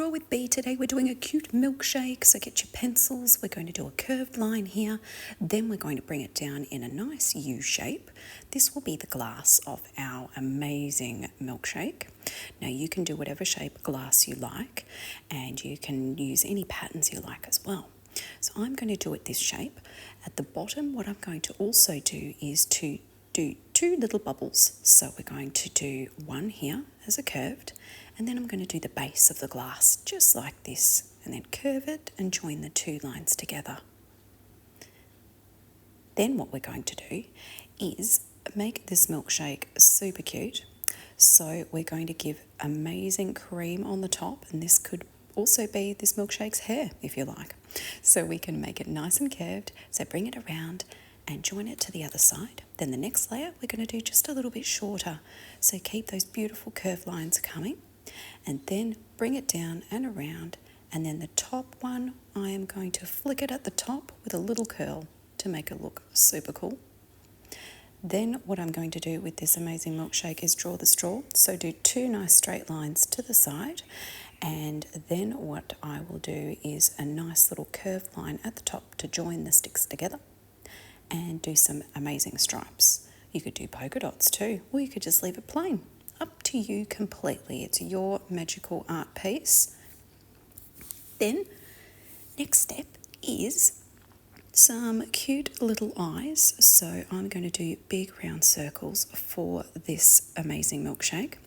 Draw with B today. We're doing a cute milkshake, so get your pencils. We're going to do a curved line here. Then we're going to bring it down in a nice U shape. This will be the glass of our amazing milkshake. Now you can do whatever shape glass you like, and you can use any patterns you like as well. So I'm going to do it this shape. At the bottom, what I'm going to also do is to do two little bubbles. So we're going to do one here as a curved, and then I'm going to do the base of the glass just like this, and then curve it and join the two lines together. Then what we're going to do is make this milkshake super cute. So we're going to give amazing cream on the top, and this could also be this milkshake's hair if you like. So we can make it nice and curved. So bring it around and join it to the other side. Then the next layer we're going to do just a little bit shorter. So keep those beautiful curved lines coming, and then bring it down and around. And then the top one, I am going to flick it at the top with a little curl to make it look super cool. Then what I'm going to do with this amazing milkshake is draw the straw. So do two nice straight lines to the side, and then what I will do is a nice little curved line at the top to join the sticks together, and do some amazing stripes. You could do polka dots too, or you could just leave it plain. Up to you completely. It's your magical art piece. Then next step is some cute little eyes. So I'm going to do big round circles for this amazing milkshake.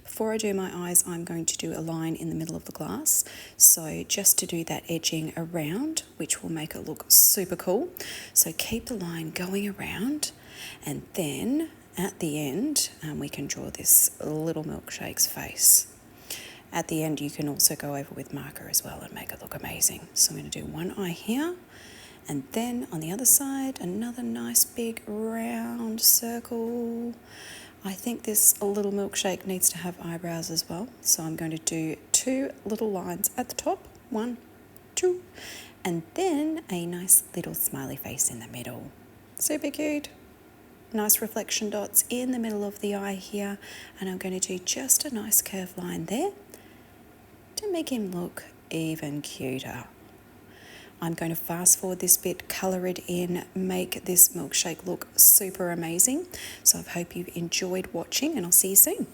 Before I do my eyes, I'm going to do a line in the middle of the glass. So just to do that edging around, which will make it look super cool. So keep the line going around, and then at the end, we can draw this little milkshake's face. At the end, you can also go over with marker as well and make it look amazing. So I'm going to do one eye here, and then on the other side, another nice big round circle. I think this little milkshake needs to have eyebrows as well. So I'm going to do two little lines at the top, 1, 2, and then a nice little smiley face in the middle. Super cute. Nice reflection dots in the middle of the eye here, and I'm going to do just a nice curved line there to make him look even cuter. I'm going to fast forward this bit, colour it in, make this milkshake look super amazing. So I hope you've enjoyed watching, and I'll see you soon.